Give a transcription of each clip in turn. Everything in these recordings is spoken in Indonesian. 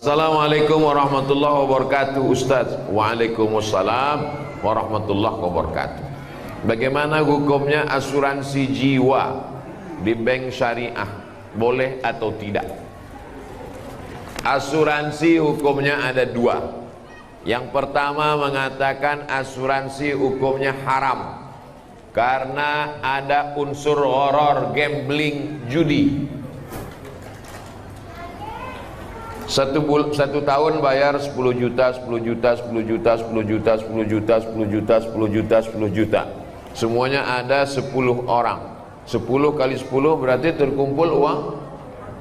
Assalamualaikum warahmatullahi wabarakatuh Ustaz. Waalaikumsalam warahmatullahi wabarakatuh. Bagaimana hukumnya asuransi jiwa di bank syariah? Boleh atau tidak? Asuransi hukumnya ada dua. Yang pertama mengatakan asuransi hukumnya haram karena ada unsur horor, gambling, judi. Satu tahun bayar 10 juta, 10 juta, 10 juta, 10 juta, 10 juta, 10 juta, 10 juta, 10 juta. Semuanya ada 10 orang. 10 kali 10 berarti terkumpul uang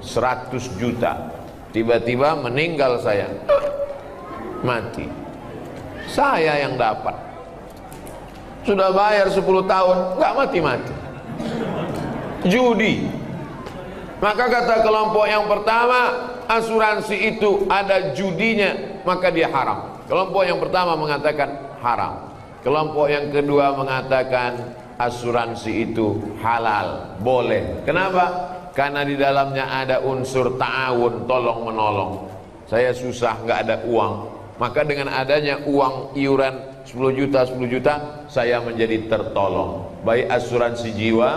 100 juta. Tiba-tiba meninggal saya, mati. Saya yang dapat. Sudah bayar 10 tahun, nggak mati-mati. Judi. Maka kata kelompok yang pertama, asuransi itu ada judinya, maka dia haram. Kelompok yang pertama mengatakan haram. Kelompok yang kedua mengatakan asuransi itu halal, boleh. Kenapa? Karena di dalamnya ada unsur ta'awun, tolong menolong. Saya susah, nggak ada uang, maka dengan adanya uang iuran 10 juta, 10 juta, saya menjadi tertolong. Baik asuransi jiwa,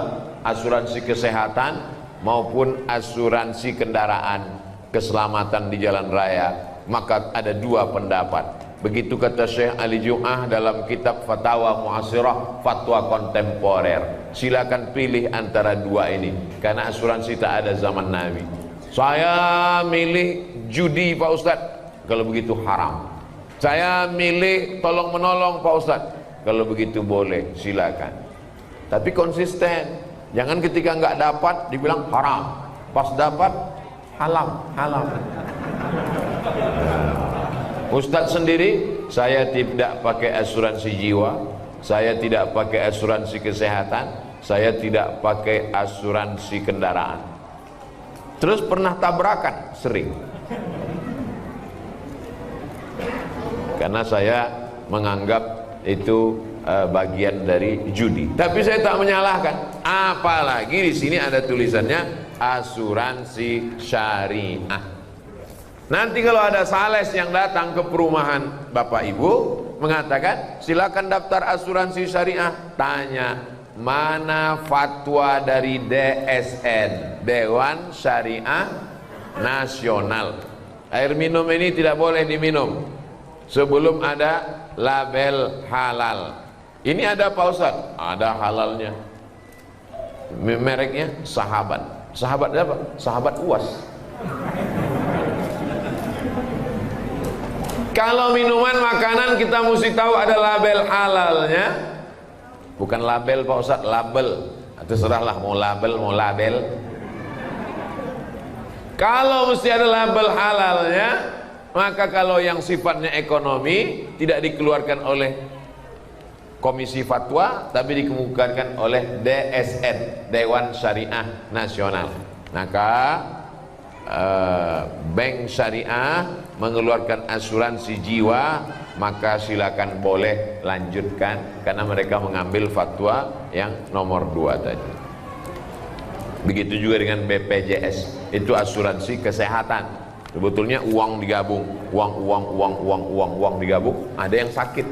asuransi kesehatan, maupun asuransi kendaraan, keselamatan di jalan raya. Maka ada dua pendapat. Begitu kata Syekh Ali Jum'ah dalam kitab Fatawa Mu'asirah, fatwa kontemporer. Silakan pilih antara dua ini, karena asuransi tak ada zaman Nabi. Saya milih judi Pak Ustadz, kalau begitu haram. Saya milih tolong menolong Pak Ustadz, kalau begitu boleh, silakan. Tapi konsisten. Jangan ketika nggak dapat dibilang haram, pas dapat halal. Ustadz sendiri, saya tidak pakai asuransi jiwa, saya tidak pakai asuransi kesehatan, saya tidak pakai asuransi kendaraan. Terus pernah tabrakan? Sering. Karena saya menganggap itu bagian dari judi. Tapi saya tak menyalahkan. Apalagi di sini ada tulisannya asuransi syariah. Nanti kalau ada sales yang datang ke perumahan Bapak Ibu mengatakan silakan daftar asuransi syariah, tanya mana fatwa dari DSN, Dewan Syariah Nasional. Air minum ini tidak boleh diminum sebelum ada label halal. Ini ada Pak Ustadz? Ada halalnya. Mereknya Sahabat. Sahabat apa? Sahabat UAS. Kalau minuman makanan kita mesti tahu ada label halalnya. Bukan label Pak Ustadz, label. Terserahlah mau label mau label. Kalau mesti ada label halalnya, maka kalau yang sifatnya ekonomi tidak dikeluarkan oleh Komisi Fatwa, tapi dikemukakan oleh DSN, Dewan Syariah Nasional. Maka bank syariah mengeluarkan asuransi jiwa, maka silakan boleh lanjutkan, karena mereka mengambil fatwa yang nomor 2 tadi. Begitu juga dengan BPJS, itu asuransi kesehatan. Sebetulnya uang digabung, uang digabung. Ada yang sakit,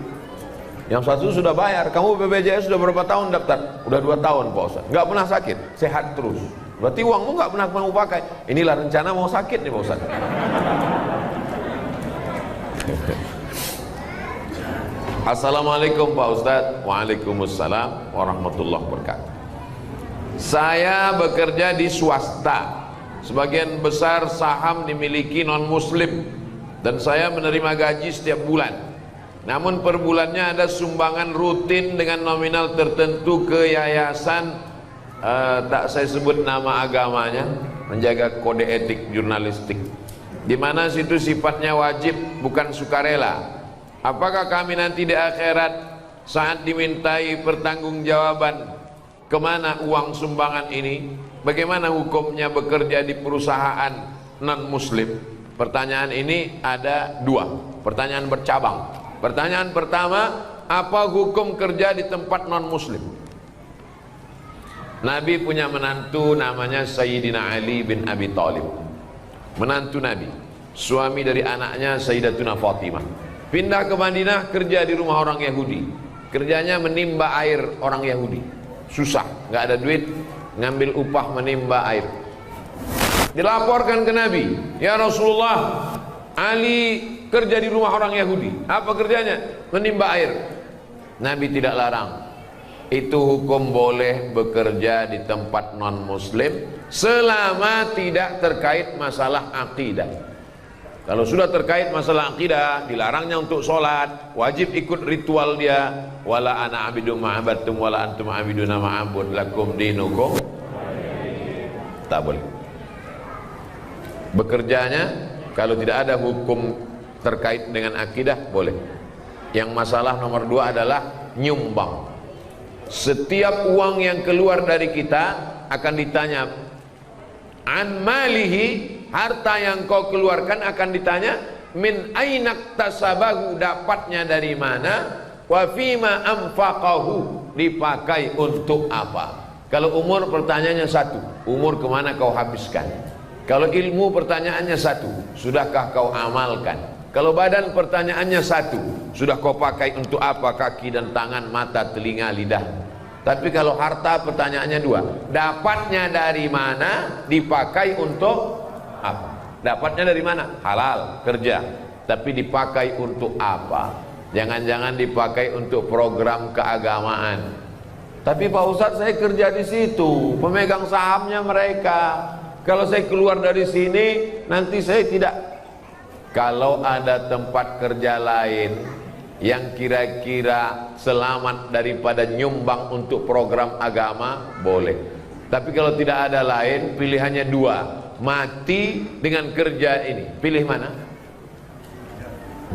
yang satu sudah bayar. Kamu BPJS sudah berapa tahun daftar? Udah 2 tahun Pak Ustaz. Nggak pernah sakit, sehat terus. Berarti uangmu nggak pernah kamu pakai. Inilah rencana mau sakit nih Pak Ustaz. Assalamualaikum Pak Ustaz. Waalaikumsalam warahmatullahi wabarakatuh. Saya bekerja di swasta. Sebagian besar saham dimiliki non-muslim dan saya menerima gaji setiap bulan. Namun per bulannya ada sumbangan rutin dengan nominal tertentu ke yayasan, tak saya sebut nama agamanya, menjaga kode etik jurnalistik, di mana situ sifatnya wajib bukan sukarela. Apakah kami nanti di akhirat saat dimintai pertanggungjawaban kemana uang sumbangan ini? Bagaimana hukumnya bekerja di perusahaan non-muslim? Pertanyaan ini ada 2 pertanyaan bercabang. Pertanyaan pertama, apa hukum kerja di tempat non-muslim? Nabi punya menantu namanya Sayyidina Ali bin Abi Thalib, menantu Nabi. suami dari anaknya Sayyidatuna Fatimah. Pindah ke Madinah, kerja di rumah orang Yahudi. Kerjanya menimba air orang Yahudi. Susah, nggak ada duit, ngambil upah menimba air. Dilaporkan ke Nabi, ya Rasulullah, Ali kerja di rumah orang Yahudi. Apa kerjanya? Menimba air. Nabi tidak larang. Itu hukum boleh bekerja di tempat non muslim selama tidak terkait masalah akidah. Kalau sudah terkait masalah akidah, dilarangnya untuk sholat, wajib ikut ritual dia. Wala ana abidu ma'abattum wala antum abiduna ma'abud lakum dinukum. Tak boleh. Bekerjanya kalau tidak ada hukum terkait dengan akidah boleh. Yang masalah nomor 2 adalah nyumbang. Setiap uang yang keluar dari kita akan ditanya an malihi, harta yang kau keluarkan akan ditanya min ainak tasabahu, dapatnya dari mana, wa fima anfaqahu, dipakai untuk apa. Kalau umur pertanyaannya satu, umur kemana kau habiskan. Kalau ilmu pertanyaannya satu, sudahkah kau amalkan. Kalau badan pertanyaannya satu, sudah kau pakai untuk apa kaki dan tangan, mata, telinga, lidah. Tapi kalau harta pertanyaannya 2, dapatnya dari mana, dipakai untuk apa. Dapatnya dari mana? Halal, kerja. Tapi dipakai untuk apa? Jangan-jangan dipakai untuk program keagamaan. Tapi Pak Ustadz, saya kerja di situ, pemegang sahamnya mereka. Kalau saya keluar dari sini, nanti saya tidak. Kalau ada tempat kerja lain yang kira-kira selamat daripada nyumbang untuk program agama, boleh. Tapi kalau tidak ada lain, pilihannya 2, mati dengan kerja ini. Pilih mana?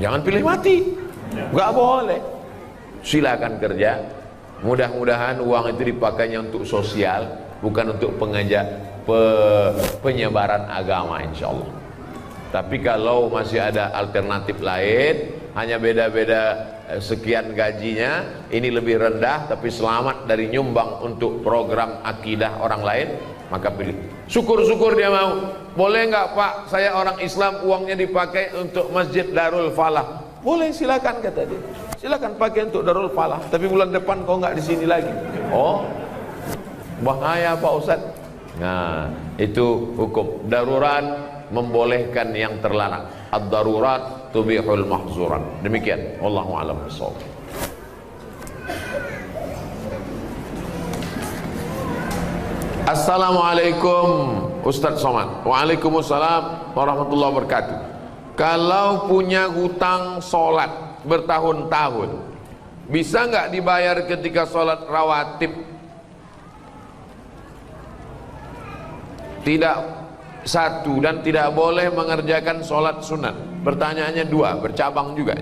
Jangan pilih mati, nggak boleh. Silakan kerja. Mudah-mudahan uang itu dipakainya untuk sosial, bukan untuk penyebaran agama, insya Allah. Tapi kalau masih ada alternatif lain, hanya beda-beda sekian gajinya, ini lebih rendah tapi selamat dari nyumbang untuk program akidah orang lain, maka pilih. Syukur-syukur dia mau. Boleh nggak Pak, saya orang Islam, uangnya dipakai untuk Masjid Darul Falah. Boleh, silakan, kata dia. Silakan pakai untuk Darul Falah, tapi bulan depan kau nggak di sini lagi. Oh, bahaya Pak Ustadz. Nah, itu hukum darurat membolehkan yang terlarang. Ad-darurat tubihul mahzurat. Demikian, wallahu a'lam bishawab. Assalamualaikum Ustadz Somad. Waalaikumsalam warahmatullahi wabarakatuh. Kalau punya hutang sholat bertahun-tahun, bisa nggak dibayar ketika sholat rawatib? Tidak satu, dan tidak boleh mengerjakan sholat sunat. Pertanyaannya 2, bercabang juga.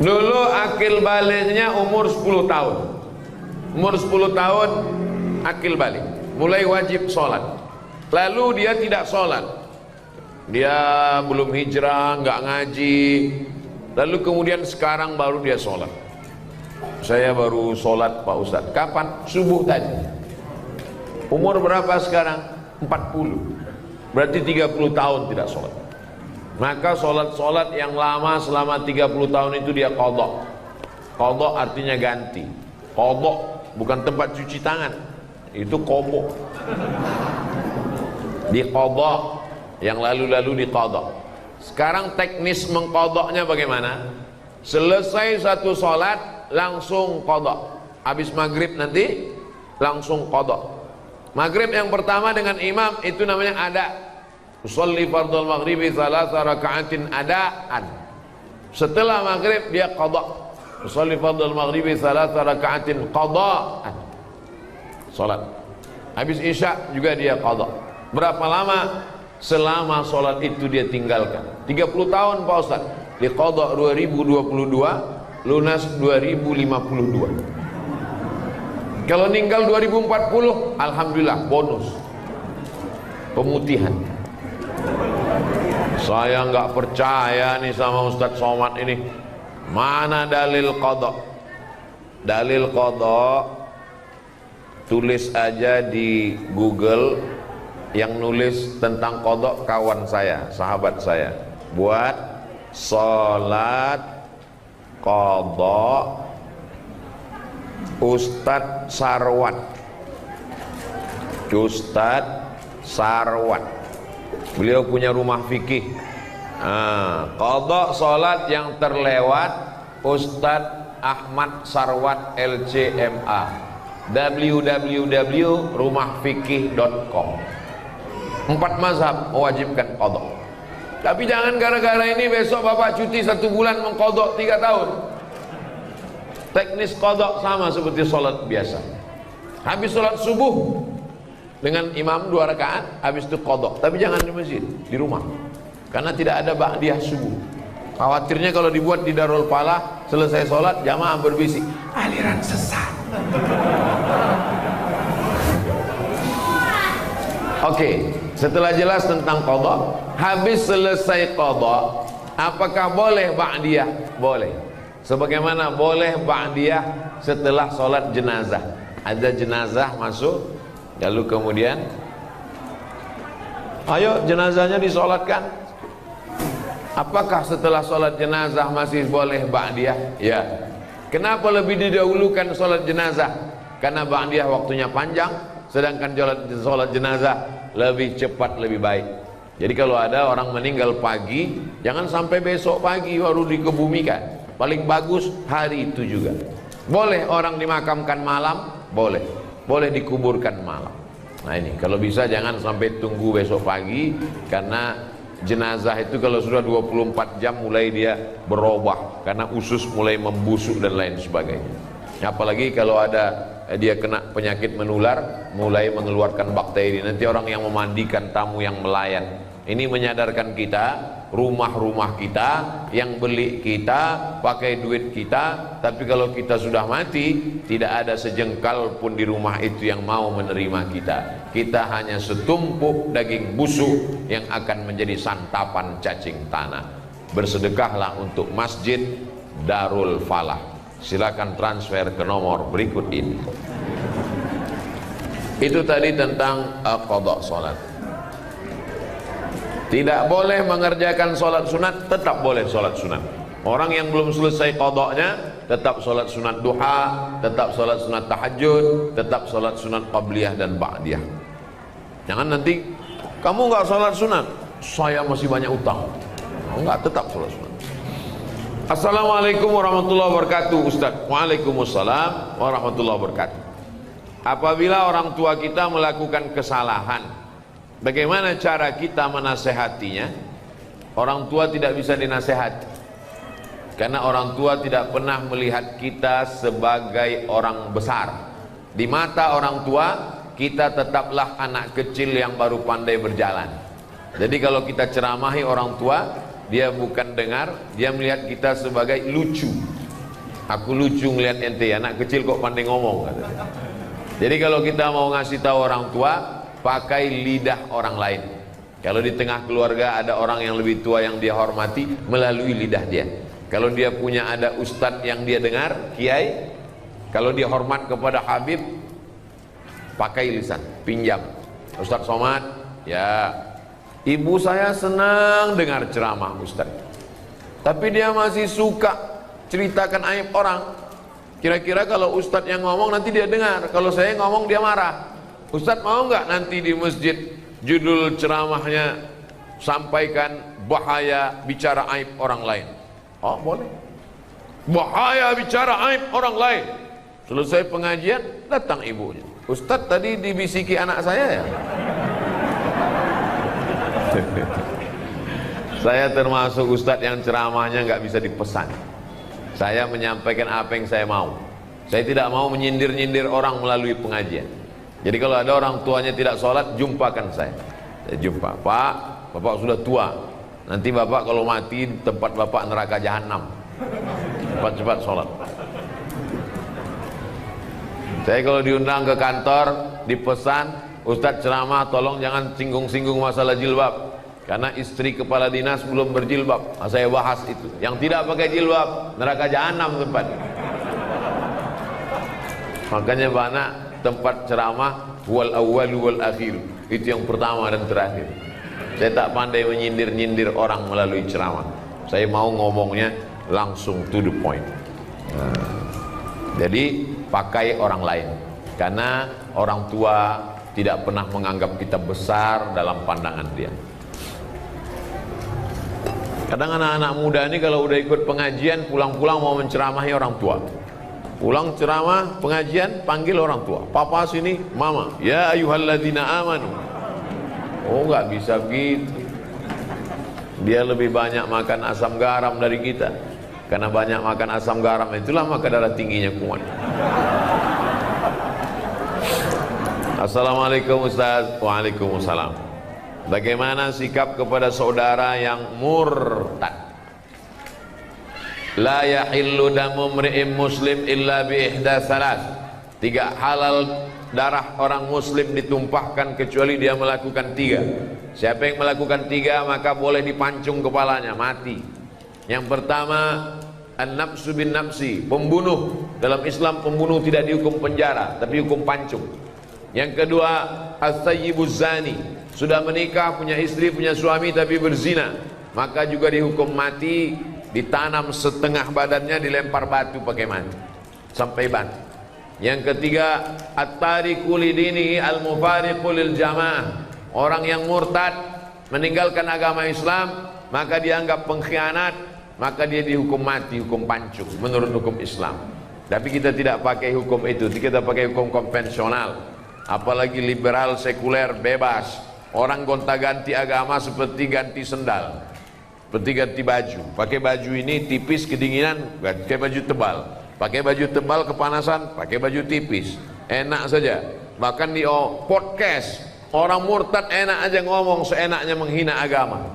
Dulu akil baliknya umur 10 tahun. Umur 10 tahun akil balik, mulai wajib sholat. Lalu dia tidak sholat, dia belum hijrah, nggak ngaji. Lalu kemudian sekarang baru dia sholat. Saya baru sholat Pak Ustadz. Kapan? Subuh tadi. Umur berapa sekarang? 40. Berarti 30 tahun tidak sholat. Maka sholat-sholat yang lama selama 30 tahun itu dia qadha. Qadha artinya ganti. Qadha bukan tempat cuci tangan, itu kobo. Di qadha, yang lalu-lalu di qadha. Sekarang teknis mengqadhanya bagaimana? Selesai satu sholat langsung qadha. Habis maghrib nanti langsung qadha. Maghrib yang pertama dengan imam itu namanya ada. Usolli fardhul maghribi thalatha raka'atin adaan. Setelah maghrib dia qadha. Usolli fardhul maghribi thalatha raka'atin qadaan. Salat. Habis isya juga dia qadha. Berapa lama? Selama salat itu dia tinggalkan. 30 tahun Pak Ustaz. Di qadha 2022, lunas 2052. Kalau ninggal 2040, alhamdulillah bonus pemutihan. Saya nggak percaya nih sama Ustadz Somad ini. Mana dalil qadha? Dalil qadha tulis aja di Google yang nulis tentang qadha kawan saya, sahabat saya. Buat salat qadha Ustadz Sarwat. Ustadz Sarwat. Beliau punya rumah fikih. Qadha salat yang terlewat Ustadz Ahmad Sarwat LCMA. www.rumahfikih.com. 4 mazhab mewajibkan qadha. Tapi jangan gara-gara ini besok bapak cuti 1 bulan mengqadha 3 tahun. Teknis qadha sama seperti sholat biasa. Habis sholat subuh dengan imam 2 rakaat, habis itu qadha. Tapi jangan di masjid, di rumah. Karena tidak ada ba'diyah subuh. Khawatirnya kalau dibuat di Darul Falah, selesai sholat jamaah berbisik, aliran sesat. Oke, setelah jelas tentang qadha, habis selesai qadha, apakah boleh ba'diyah? Boleh. Sebagaimana boleh ba'diyah setelah sholat jenazah. Ada jenazah masuk, lalu kemudian ayo jenazahnya disolatkan. Apakah setelah sholat jenazah masih boleh ba'diyah? Ya. Kenapa lebih didahulukan sholat jenazah? Karena ba'diyah waktunya panjang, sedangkan sholat jenazah lebih cepat, lebih baik. Jadi kalau ada orang meninggal pagi, jangan sampai besok pagi baru dikebumikan. Paling bagus hari itu juga. Boleh orang dimakamkan malam, boleh. Boleh dikuburkan malam. Nah ini, kalau bisa jangan sampai tunggu besok pagi, karena jenazah itu kalau sudah 24 jam mulai dia berubah, karena usus mulai membusuk dan lain sebagainya. Apalagi kalau ada dia kena penyakit menular, mulai mengeluarkan bakteri. Nanti orang yang memandikan tamu yang melayan. Ini menyadarkan kita, rumah-rumah kita, yang beli kita, pakai duit kita. Tapi kalau kita sudah mati, tidak ada sejengkal pun di rumah itu yang mau menerima kita. Kita hanya setumpuk daging busuk yang akan menjadi santapan cacing tanah. Bersedekahlah untuk Masjid Darul Falah. Silakan transfer ke nomor berikut ini. Itu tadi tentang qadha salat. Tidak boleh mengerjakan salat sunat, tetap boleh salat sunat. Orang yang belum selesai qadhanya tetap salat sunat duha, tetap salat sunat tahajud, tetap salat sunat qabliyah dan ba'diyah. Jangan nanti kamu enggak salat sunat, saya masih banyak utang. Enggak, tetap salat sunat. Assalamualaikum warahmatullahi wabarakatuh, Ustaz. Waalaikumsalam warahmatullahi wabarakatuh. Apabila orang tua kita melakukan kesalahan, bagaimana cara kita menasehatinya? Orang tua tidak bisa dinasehati, karena orang tua tidak pernah melihat kita sebagai orang besar. Di mata orang tua, kita tetaplah anak kecil yang baru pandai berjalan. Jadi kalau kita ceramahi orang tua, dia bukan dengar, dia melihat kita sebagai lucu. Aku lucu ngelihat ente, anak kecil kok pandai ngomong, katanya. Jadi kalau kita mau ngasih tahu orang tua, pakai lidah orang lain. Kalau di tengah keluarga ada orang yang lebih tua yang dia hormati, melalui lidah dia. Kalau dia punya ada ustadz yang dia dengar, kiai, kalau dia hormat kepada Habib, pakai lisan, pinjam. Ustadz Somad, ya, ibu saya senang dengar ceramah Ustadz, tapi dia masih suka ceritakan aib orang. Kira-kira kalau Ustadz yang ngomong nanti dia dengar, kalau saya ngomong dia marah. Ustadz mau nggak nanti di masjid judul ceramahnya sampaikan bahaya bicara aib orang lain? Oh boleh. Bahaya bicara aib orang lain. Selesai pengajian datang ibunya. Ustadz tadi dibisiki anak saya ya. Saya termasuk ustadz yang ceramahnya nggak bisa dipesan. Saya menyampaikan apa yang saya mau. Saya tidak mau menyindir-nyindir orang melalui pengajian. Jadi kalau ada orang tuanya tidak sholat, jumpakan saya. Saya jumpa, Pak, Bapak sudah tua. Nanti Bapak kalau mati tempat Bapak neraka jahanam. Cepat-cepat sholat. Saya kalau diundang ke kantor, dipesan, Ustadz ceramah tolong jangan singgung-singgung masalah jilbab, karena istri kepala dinas belum berjilbab. Nah, saya bahas itu. Yang tidak pakai jilbab neraka jahanam tempat. Makanya banyak tempat ceramah wal awwal wal akhir. Itu yang pertama dan terakhir. Saya tak pandai menyindir-nyindir orang melalui ceramah. Saya mau ngomongnya langsung to the point. Jadi pakai orang lain, karena orang tua tidak pernah menganggap kita besar dalam pandangan dia. Kadang anak-anak muda ini kalau udah ikut pengajian, pulang-pulang mau menceramahi orang tua. Pulang ceramah, pengajian, panggil orang tua. Papa sini, mama. Ya ayyuhalladzina amanu. Oh, nggak bisa begitu. Dia lebih banyak makan asam garam dari kita. Karena banyak makan asam garam, itulah maka darah tingginya kuat. Assalamualaikum Ustaz. Waalaikumsalam. Bagaimana sikap kepada saudara yang murtad? La yahillu damu mri'in muslim illa bi ihda salas. Tidak halal darah orang muslim ditumpahkan kecuali dia melakukan 3. Siapa yang melakukan 3 maka boleh dipancung kepalanya, mati. Yang pertama, an-nafsu bin nafsi, pembunuh. Dalam Islam pembunuh tidak dihukum penjara tapi hukum pancung. Yang kedua, as-sayyibuz zani, sudah menikah, punya istri, punya suami tapi berzina, maka juga dihukum mati, ditanam setengah badannya, dilempar batu pakai mati sampai mati. Yang ketiga, at-tariku lidinihi al-mufariqu lil jamaah, orang yang murtad meninggalkan agama Islam maka dianggap pengkhianat, maka dia dihukum mati, hukum pancung menurut hukum Islam. Tapi kita tidak pakai hukum itu, kita pakai hukum konvensional. Apalagi liberal sekuler bebas, orang gonta-ganti agama seperti ganti sendal, seperti ganti baju. Pakai baju ini tipis kedinginan, pakai baju tebal. Pakai baju tebal kepanasan, pakai baju tipis. Enak saja. Bahkan di podcast orang murtad enak aja ngomong, seenaknya menghina agama.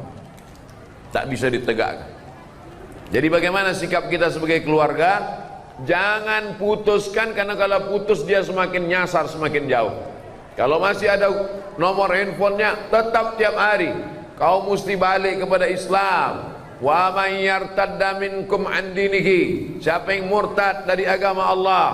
Tak bisa ditegakkan. Jadi bagaimana sikap kita sebagai keluarga? Jangan putuskan, karena kalau putus dia semakin nyasar, semakin jauh. Kalau masih ada nomor handphonenya, tetap tiap hari kau mesti balik kepada Islam. Wa may yartadda minkum an dinihi, siapa yang murtad dari agama Allah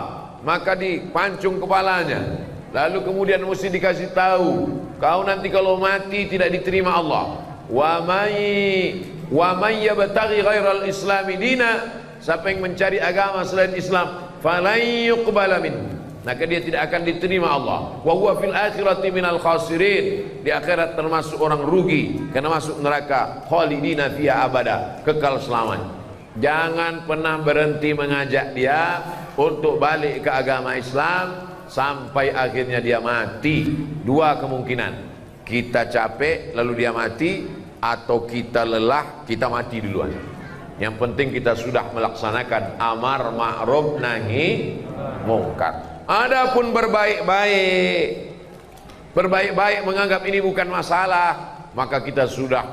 maka dipancung kepalanya. Lalu kemudian mesti dikasih tahu, kau nanti kalau mati tidak diterima Allah. Wa may yabtaghi ghairal islami dina, siapa yang mencari agama selain Islam, falan yuqbala minhu, maka dia tidak akan diterima Allah. Wa huwa fil akhirati minal khasirin, di akhirat termasuk orang rugi, karena masuk neraka khalidina fiha abada, kekal selamanya. Jangan pernah berhenti mengajak dia untuk balik ke agama Islam sampai akhirnya dia mati. 2 kemungkinan, kita capek lalu dia mati, atau kita lelah, kita mati duluan. Yang penting kita sudah melaksanakan amar ma'ruf nahi mungkar. Adapun berbaik-baik menganggap ini bukan masalah, maka kita sudah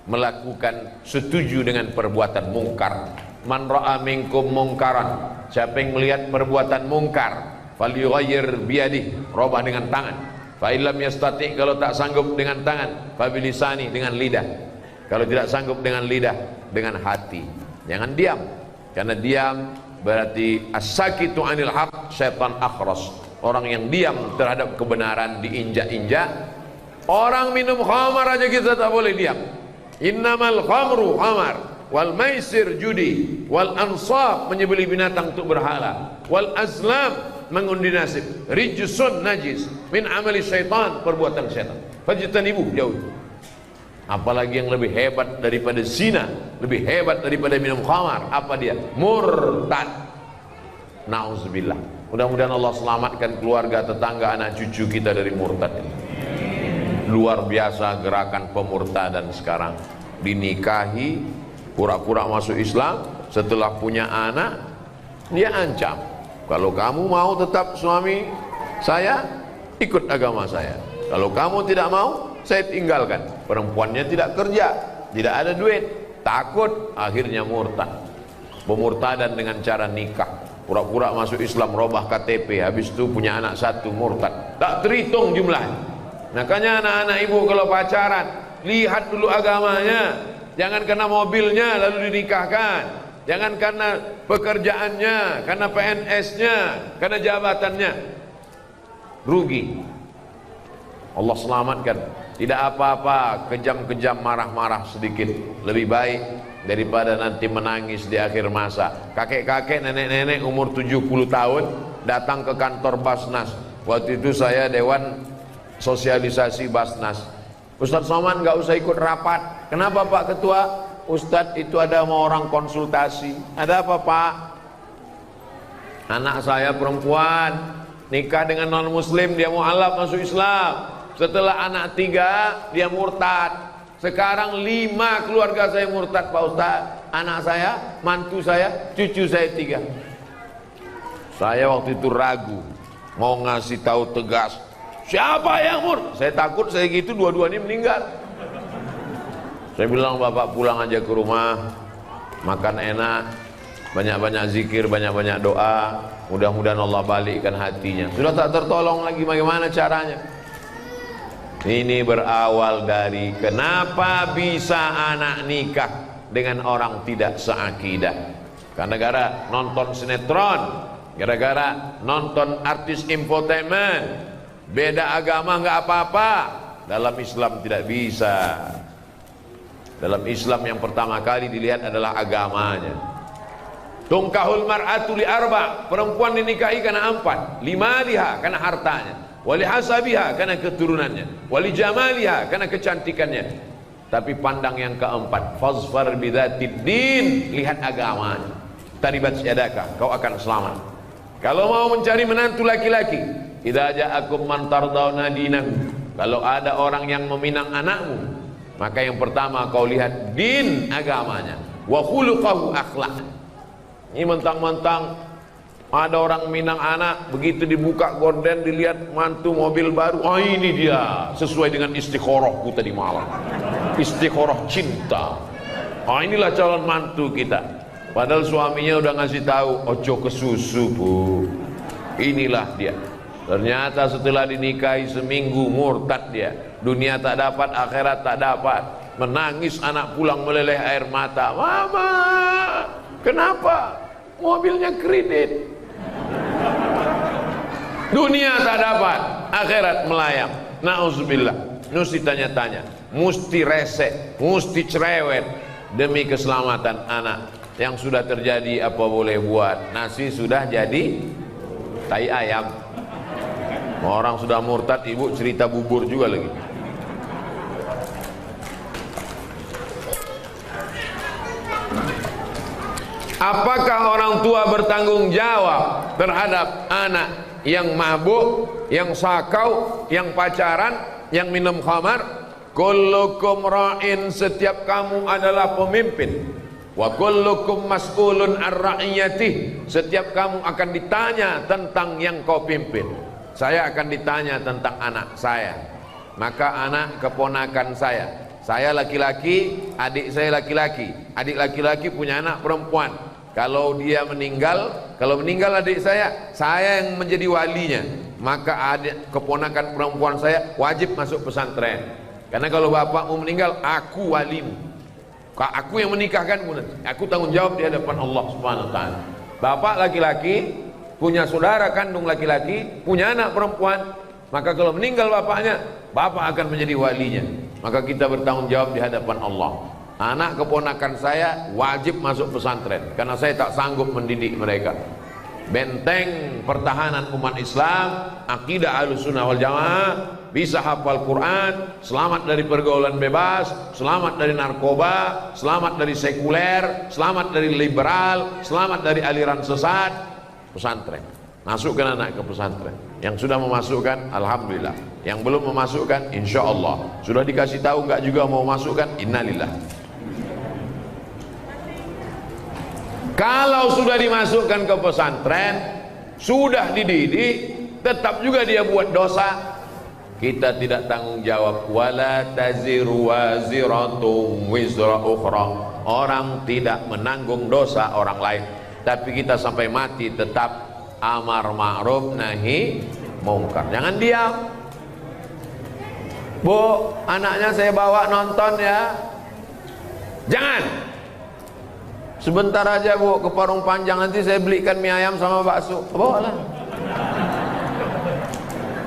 melakukan setuju dengan perbuatan mungkar. Man ra'a minkum mungkaran, siapa yang melihat perbuatan mungkar, falyughayyir biyadihi, robah dengan tangan. Fa illam yastati, kalau tak sanggup dengan tangan, fa bilisani, dengan lidah. Kalau tidak sanggup dengan lidah, dengan hati. Jangan diam, karena diam berarti as-sakitu anil haq syaitan akhras, orang yang diam terhadap kebenaran diinjak-injak. Orang minum khamar aja kita tak boleh diam. Innamal khamru khamar, wal maisir judi, wal ansab menyembelih binatang untuk berhala, wal azlam mengundi nasib, rijsun najis min amali syaitan, perbuatan syaitan. Fajtanibu, jauh. Apalagi yang lebih hebat daripada zina, lebih hebat daripada minum khamar, apa dia? Murtad. Nauzubillah. Mudah-mudahan Allah selamatkan keluarga, tetangga, anak cucu kita dari murtad ini. Luar biasa gerakan pemurtadan sekarang. Dinikahi, pura-pura masuk Islam, setelah punya anak dia ancam, kalau kamu mau tetap suami saya, ikut agama saya. Kalau kamu tidak mau, saya tinggalkan. Perempuannya tidak kerja, tidak ada duit, takut, akhirnya murtad. Pemurtadan dengan cara nikah, pura-pura masuk Islam, robah KTP, habis itu punya anak 1, murtad. Tak terhitung jumlahnya. Makanya anak-anak ibu kalau pacaran, lihat dulu agamanya. Jangan karena mobilnya lalu dinikahkan. Jangan karena pekerjaannya, karena PNS-nya, karena jabatannya. Rugi. Allah selamatkan. Tidak apa-apa kejam-kejam, marah-marah sedikit, lebih baik daripada nanti menangis di akhir masa. Kakek-kakek, nenek-nenek umur 70 tahun datang ke kantor Basnas. Waktu itu saya dewan sosialisasi Basnas. Ustadz Somad nggak usah ikut rapat. Kenapa Pak Ketua? Ustadz itu ada mau orang konsultasi. Ada apa Pak? Anak saya perempuan nikah dengan non muslim, dia mau alaf masuk Islam. Setelah anak 3 dia murtad. Sekarang 5 keluarga saya murtad Pak Ustadz. Anak saya, mantu saya, cucu saya 3. Saya waktu itu ragu, mau ngasih tahu tegas, siapa yang Saya takut saya gitu dua-duanya meninggal. Saya bilang bapak pulang aja ke rumah, makan enak, banyak-banyak zikir, banyak-banyak doa, mudah-mudahan Allah balikkan hatinya. Sudah tak tertolong lagi, bagaimana caranya? Ini berawal dari kenapa bisa anak nikah dengan orang tidak seakidah. Karena gara nonton sinetron, gara-gara nonton artis infotainment. Beda agama nggak apa-apa, dalam Islam tidak bisa. Dalam Islam yang pertama kali dilihat adalah agamanya. Tungkahul mar'atu li arba', perempuan dinikahi karena 4. Limaliha karena hartanya, wali hasabiha karena keturunannya, wali jamaliha karena kecantikannya. Tapi pandang yang keempat, fazfar bidzatid din, lihat agamanya. Taribat yadaka, kau akan selamat. Kalau mau mencari menantu laki-laki, idza ja'akum man tardawna dinahu, kalau ada orang yang meminang anakmu, maka yang pertama kau lihat din, agamanya, wa khuluquhu, akhlak. Ini mentang-mentang ada orang minang anak, begitu dibuka gorden dilihat mantu mobil baru, oh ini dia sesuai dengan istikharahku tadi malam, istikharah cinta. Oh inilah calon mantu kita. Padahal suaminya udah ngasih tahu, ojo ke susu bu, inilah dia. Ternyata setelah dinikahi seminggu murtad dia, dunia tak dapat, akhirat tak dapat. Menangis anak pulang meleleh air mata, mama kenapa? Mobilnya kredit. Dunia tak dapat, akhirat melayang. Nauzubillah. Mesti tanya-tanya, mesti resek, mesti cerewet demi keselamatan anak. Yang sudah terjadi apa boleh buat. Nasi sudah jadi tai ayam. Orang sudah murtad, ibu cerita bubur juga lagi. Apakah orang tua bertanggung jawab terhadap anak yang mabuk, yang sakau, yang pacaran, yang minum khamar? Kullukum ra'in, setiap kamu adalah pemimpin. Wa kullukum mas'ulun ar-ra'iyatih, setiap kamu akan ditanya tentang yang kau pimpin. Saya akan ditanya tentang anak saya. Maka anak keponakan saya laki-laki, adik saya laki-laki. Adik laki-laki punya anak perempuan. Kalau dia meninggal, kalau meninggal adik saya yang menjadi walinya. Maka adik keponakan perempuan saya wajib masuk pesantren. Karena kalau bapakmu meninggal, aku walimu. Aku yang menikahkan, aku tanggung jawab di hadapan Allah Subhanahu wa taala. Bapak laki-laki punya saudara kandung laki-laki, punya anak perempuan, maka kalau meninggal bapaknya, bapak akan menjadi walinya. Maka kita bertanggung jawab di hadapan Allah. Anak keponakan saya wajib masuk pesantren karena saya tak sanggup mendidik mereka. Benteng pertahanan umat Islam, akidah Ahlussunnah wal Jamaah, bisa hafal Quran, selamat dari pergaulan bebas, selamat dari narkoba, selamat dari sekuler, selamat dari liberal, selamat dari aliran sesat. Pesantren, masukkan anak ke pesantren. Yang sudah memasukkan, alhamdulillah. Yang belum memasukkan, insya Allah. Sudah dikasih tahu nggak juga mau masukkan, innalillah. Kalau sudah dimasukkan ke pesantren, sudah dididik, tetap juga dia buat dosa, kita tidak tanggung jawab. Wala taziru waziratun wizra ukhra, orang tidak menanggung dosa orang lain. Tapi kita sampai mati tetap amar ma'ruf nahi mungkar. Jangan diam. Bu, anaknya saya bawa nonton ya. Jangan. Sebentar aja bu, ke Parung Panjang, nanti saya belikan mie ayam sama bakso. Bawalah.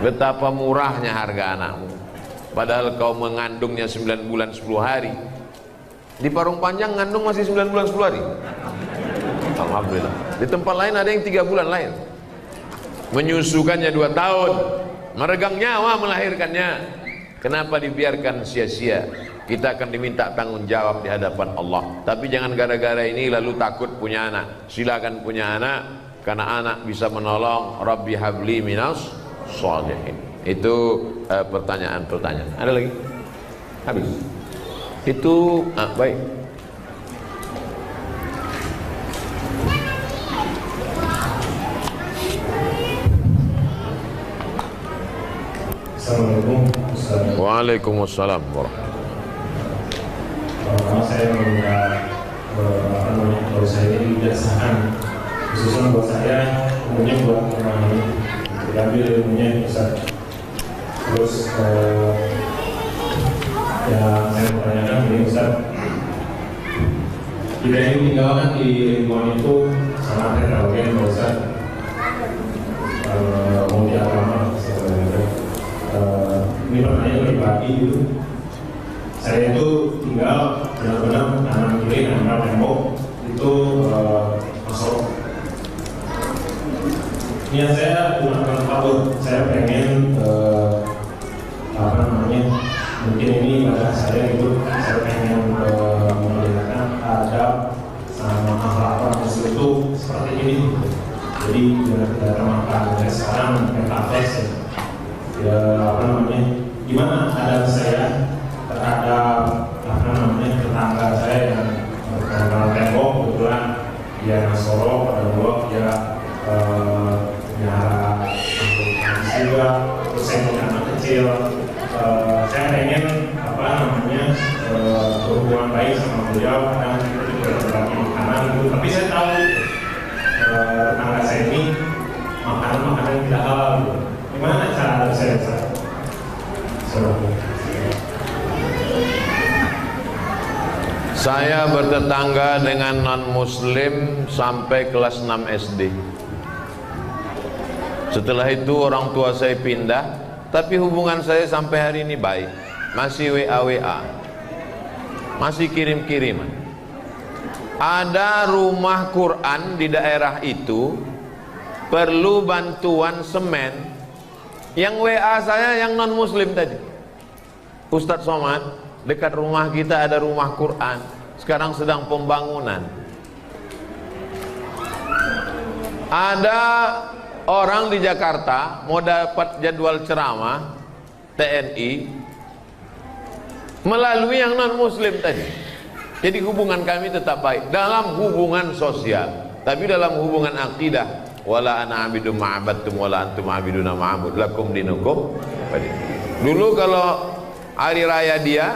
Betapa murahnya harga anakmu. Padahal kau mengandungnya 9 bulan 10 hari. Di Parung Panjang ngandung masih 9 bulan 10 hari. Alhamdulillah. Di tempat lain ada yang 3 bulan lain. Menyusukannya 2 tahun. Meregang nyawa melahirkannya. Kenapa dibiarkan sia-sia? Kita akan diminta tanggung jawab di hadapan Allah. Tapi jangan gara-gara ini lalu takut punya anak. Silakan punya anak, karena anak bisa menolong. Rabbi habli minas sholihin. Itu pertanyaan-pertanyaan. Ada lagi? Habis. Itu baik. Assalamualaikum. Waalaikumsalam warahmatullahi. Saya meminta kalau saya ini biasakan khususnya buat saya, umumnya buat diambil ilmunya Ustaz. Terus yang saya pertanyakan ini Ustaz, kita ini tinggalkan di ilmuwan itu sangat heterogen Ustaz. Mau di agama sebenarnya. Ini pertanyaan pribadi gitu. Saya itu tinggal benar-benar kanan kiri nempel tembok itu masuk. Niat saya bukan kabur, saya pengen mungkin ini pada saya itu saya pengen melihatkan adab sama akhlak Muslim itu seperti ini. Jadi kita termakan sekarang metaverse ya gimana adab saya terhadap tetangga saya yang berkenal tembok, kebetulan dia Nasoro, pada blog dia nyara juga, terus saya punya anak kecil. Saya pengen berhubungan baik sama beliau, kadang kita juga berbagi makanan gitu. Tapi saya tahu tetangga saya ini makanan tidak halal gitu. Gimana cara adab saya? Saya bertetangga dengan non-muslim sampai kelas 6 SD. Setelah itu orang tua saya pindah, tapi hubungan saya sampai hari ini baik. Masih WA-WA, masih kirim-kiriman. Ada rumah Quran di daerah itu perlu bantuan semen. Yang WA saya yang non-muslim tadi, Ustadz Somad, dekat rumah kita ada rumah Quran, sekarang sedang pembangunan. Ada orang di Jakarta mau dapat jadwal ceramah TNI melalui yang non muslim tadi. Jadi hubungan kami tetap baik dalam hubungan sosial, tapi dalam hubungan akidah, wala ana abidu ma'abadtum wala antum abiduna ma'abud lakum dinukum. Dulu kalau hari raya dia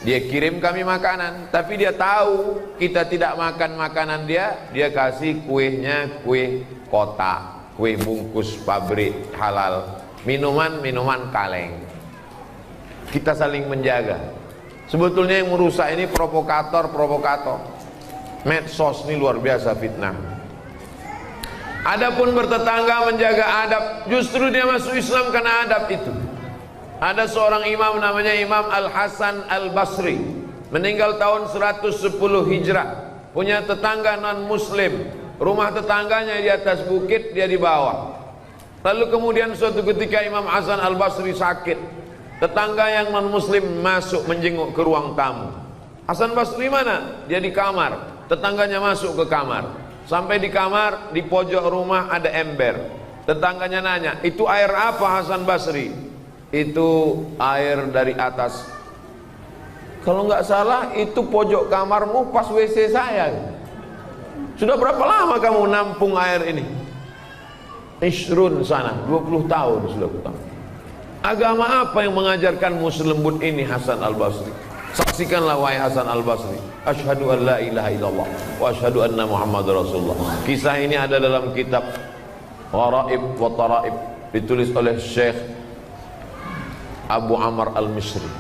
kirim kami makanan, tapi dia tahu kita tidak makan makanan dia kasih kuehnya kue kotak, kue bungkus pabrik halal, minuman kaleng. Kita saling menjaga. Sebetulnya yang merusak ini provokator. Medsos ini luar biasa fitnah. Adapun bertetangga menjaga adab, justru dia masuk Islam karena adab itu. Ada seorang imam namanya Imam Al-Hasan Al-Basri, meninggal tahun 110 Hijrah, punya tetangga non-muslim. Rumah tetangganya di atas bukit, dia di bawah. Lalu kemudian suatu ketika Imam Hasan Al-Basri sakit. Tetangga yang non-muslim masuk menjenguk ke ruang tamu. Hasan Basri mana? Dia di kamar. Tetangganya masuk ke kamar. Sampai di kamar, di pojok rumah ada ember. Tetangganya nanya, itu air apa Hasan Basri? Itu air dari atas. Kalau nggak salah itu pojok kamarmu pas WC saya. Sudah berapa lama kamu nampung air ini? Isrun sana, 20 tahun sudah kutang. Agama apa yang mengajarkanmu selembut ini Hasan Al-Basri? Saksikanlah wahai Hasan Al-Basri. Asyhadu an la ilaha illallah wa asyhadu anna Muhammadar Rasulullah. Kisah ini ada dalam kitab Gharaib wa Taraib, ditulis oleh Syekh Abu Amr Al-Misri.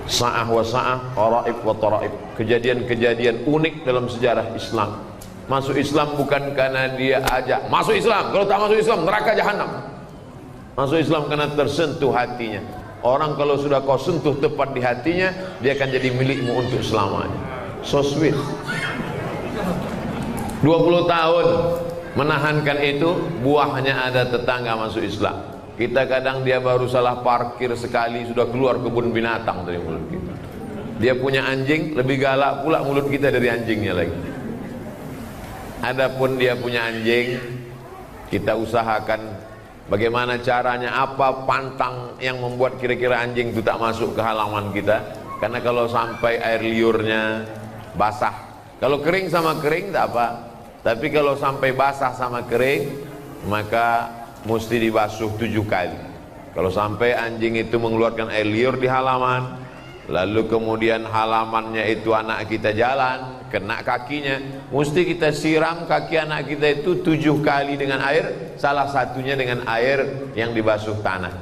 Sa'ah wa sa'ah, Gharaib wa Taraib. Kejadian-kejadian unik dalam sejarah Islam. Masuk Islam bukan karena dia ajak masuk Islam, kalau tak masuk Islam neraka jahanam. Masuk Islam karena tersentuh hatinya. Orang kalau sudah kau sentuh tepat di hatinya, dia akan jadi milikmu untuk selamanya. So sweet. 20 tahun menahankan itu, buahnya ada tetangga masuk Islam. Kita kadang dia baru salah parkir sekali sudah keluar kebun binatang dari mulut kita. Dia punya anjing, lebih galak pula mulut kita dari anjingnya lagi. Adapun dia punya anjing, kita usahakan bagaimana caranya, apa pantang yang membuat kira-kira anjing itu tak masuk ke halaman kita. Karena kalau sampai air liurnya basah, kalau kering sama kering tak apa, tapi kalau sampai basah sama kering, maka mesti dibasuh 7 kali. Kalau sampai anjing itu mengeluarkan air liur di halaman, lalu kemudian halamannya itu anak kita jalan, kena kakinya, mesti kita siram kaki anak kita itu 7 kali dengan air, salah satunya dengan air yang dibasuh tanah.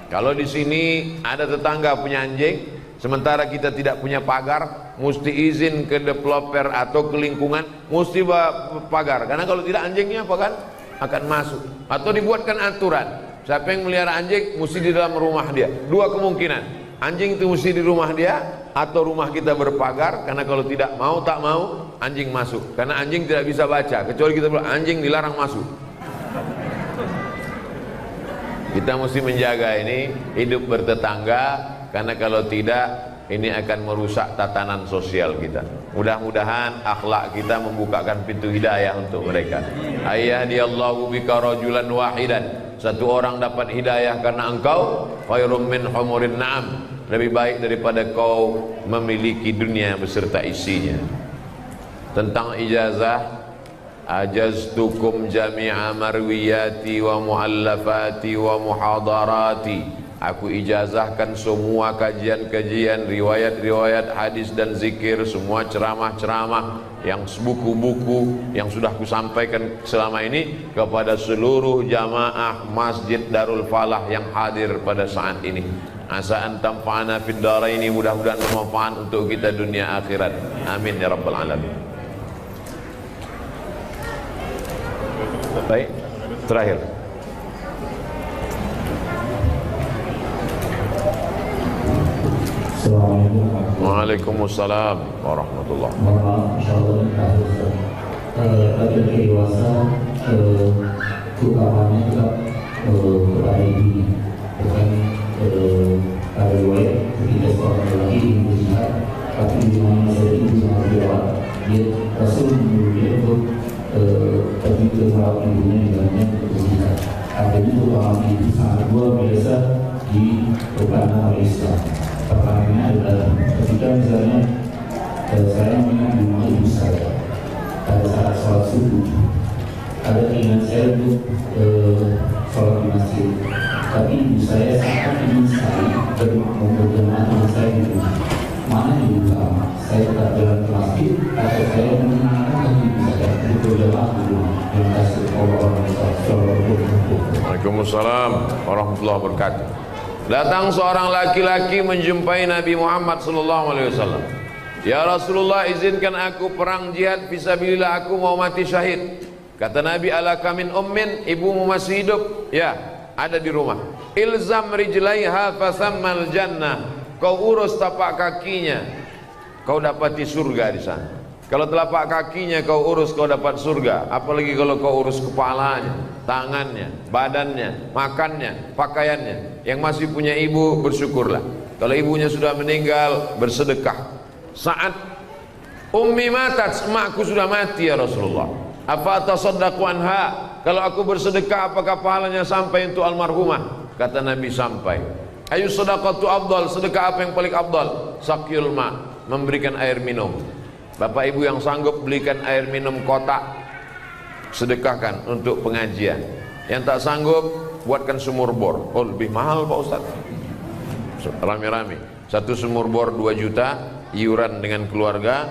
Kalau di sini ada tetangga punya anjing, sementara kita tidak punya pagar, mesti izin ke developer atau ke lingkungan, mesti pagar, karena kalau tidak anjingnya apa kan akan masuk. Atau dibuatkan aturan, siapa yang melihara anjing mesti di dalam rumah dia. 2 kemungkinan, anjing itu mesti di rumah dia atau rumah kita berpagar, karena kalau tidak mau tak mau anjing masuk, karena anjing tidak bisa baca kecuali kita bilang anjing dilarang masuk. Kita mesti menjaga ini hidup bertetangga, karena kalau tidak ini akan merusak tatanan sosial kita. Mudah-mudahan akhlak kita membukakan pintu hidayah untuk mereka. Ayyadiyallahu bika rajulan wahidan, satu orang dapat hidayah karena engkau, khairum min humurin na'am, lebih baik daripada kau memiliki dunia beserta isinya. Tentang ijazah, ajaztukum jami'a marwiyati wa muallafati wa muhadarati, aku ijazahkan semua kajian-kajian, riwayat-riwayat hadis dan zikir, semua ceramah-ceramah, yang buku-buku yang sudah kusampaikan selama ini kepada seluruh jamaah Masjid Darul Falah yang hadir pada saat ini. Asa an tanfa'ana fid dharaini, mudah-mudahan bermanfaat untuk kita dunia akhirat. Amin ya rabbal alamin. Baik, terakhir. Waalaikumsalam warahmatullahi wabarakatuh. Bagi dewasa, utamanya juga kepada ibu, bukan pada riwayat ketika seorang lelaki ibu jihad, tapi di mana dari ibu sangat dirawat, dia Rasul menyuruh dia untuk pergi ke merawat ibunya di dalamnya untuk jihad. Adanya utama ibu sangat luar biasa di perkanan oleh Islam. Pertanyaannya adalah ketika misalnya saya mengingat di rumah ibu saya pada saat sholat subuh, ada keinginan saya untuk sholat di masjid, tapi ibu saya sangat ingin sekali berjamaah dengan saya di rumah. Mana yang utama? Saya tetap jalan ke masjid atau saya menyenangkan ibu saya untuk berjamaah di rumah? Terima kasih. Waalaikumsalam warahmatullahi wabarakatuh. Datang seorang laki-laki menjumpai Nabi Muhammad SAW. Ya Rasulullah, izinkan aku perang jihad fisabilillah, aku mau mati syahid. Kata Nabi, alaka min ummin, ibumu masih hidup? Ya, ada di rumah. Ilzam rijlaiha fasammal jannah, kau urus tapak kakinya, kau dapati surga di sana. Kalau telapak kakinya kau urus, kau dapat surga. Apalagi kalau kau urus kepalanya, tangannya, badannya, makannya, pakaiannya. Yang masih punya ibu, bersyukurlah. Kalau ibunya sudah meninggal, bersedekah. Saat ummi matat, emakku sudah mati ya Rasulullah, apa tasaddaqu anha, kalau aku bersedekah apakah pahalanya sampai untuk almarhumah? Kata Nabi, sampai. Ayu sadaqatu afdal, sedekah apa yang paling afdal? Saqyul ma, memberikan air minum. Bapak ibu yang sanggup belikan air minum kotak, sedekahkan untuk pengajian. Yang tak sanggup, buatkan sumur bor. Oh, lebih mahal Pak Ustaz. Rame-rame, satu sumur bor 2 juta, iuran dengan keluarga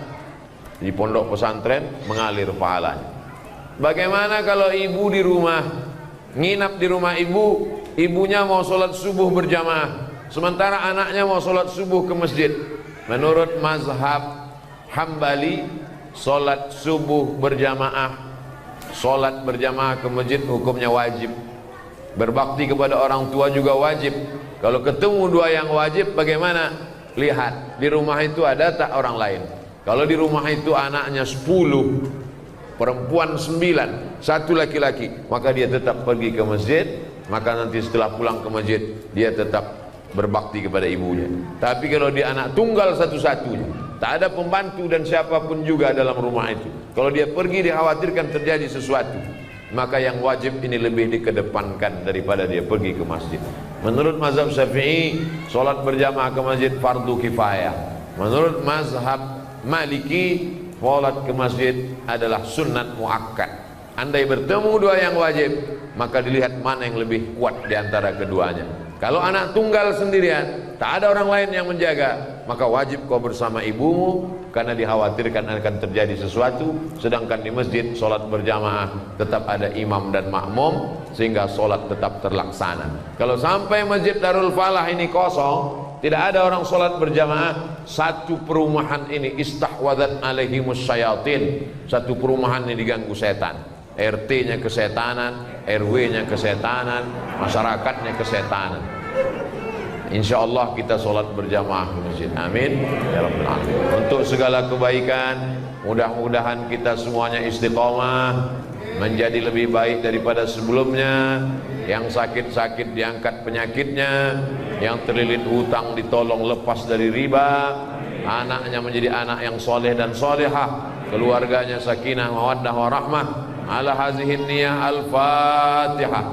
di pondok pesantren, mengalir pahalanya. Bagaimana kalau ibu di rumah, nginap di rumah ibu, ibunya mau sholat subuh berjamaah, sementara anaknya mau sholat subuh ke masjid. Menurut mazhab Hambali, sholat subuh berjamaah, sholat berjamaah ke masjid hukumnya wajib. Berbakti kepada orang tua juga wajib. Kalau ketemu dua yang wajib bagaimana? Lihat di rumah itu ada tak orang lain. Kalau di rumah itu anaknya 10, perempuan 9, 1 laki-laki, maka dia tetap pergi ke masjid. Maka nanti setelah pulang ke masjid dia tetap berbakti kepada ibunya. Tapi kalau dia anak tunggal satu-satunya, tak ada pembantu dan siapapun juga dalam rumah itu, kalau dia pergi dikhawatirkan terjadi sesuatu, maka yang wajib ini lebih dikedepankan daripada dia pergi ke masjid. Menurut mazhab Syafi'i, solat berjamaah ke masjid fardu kifayah. Menurut mazhab Maliki, solat ke masjid adalah sunnat muakkad. Andai bertemu dua yang wajib, maka dilihat mana yang lebih kuat di antara keduanya. Kalau anak tunggal sendirian, tak ada orang lain yang menjaga, maka wajib kau bersama ibumu, karena dikhawatirkan akan terjadi sesuatu. Sedangkan di masjid solat berjamaah tetap ada imam dan makmum, sehingga solat tetap terlaksana. Kalau sampai masjid Darul Falah ini kosong, tidak ada orang solat berjamaah, satu perumahan ini istahwadat alaihimus syayatin, satu perumahan ini diganggu setan. RT-nya kesetanan, RW-nya kesetanan, masyarakatnya kesetanan. Insya Allah kita solat berjamaah ke masjid. Amin ya rabbal alamin. Untuk segala kebaikan, mudah-mudahan kita semuanya istiqomah, menjadi lebih baik daripada sebelumnya. Yang sakit-sakit diangkat penyakitnya, yang terlilit hutang ditolong lepas dari riba, anaknya menjadi anak yang soleh dan solehah, keluarganya sakinah mawaddah warahmah. Ala hazihin niyah al-Fatihah.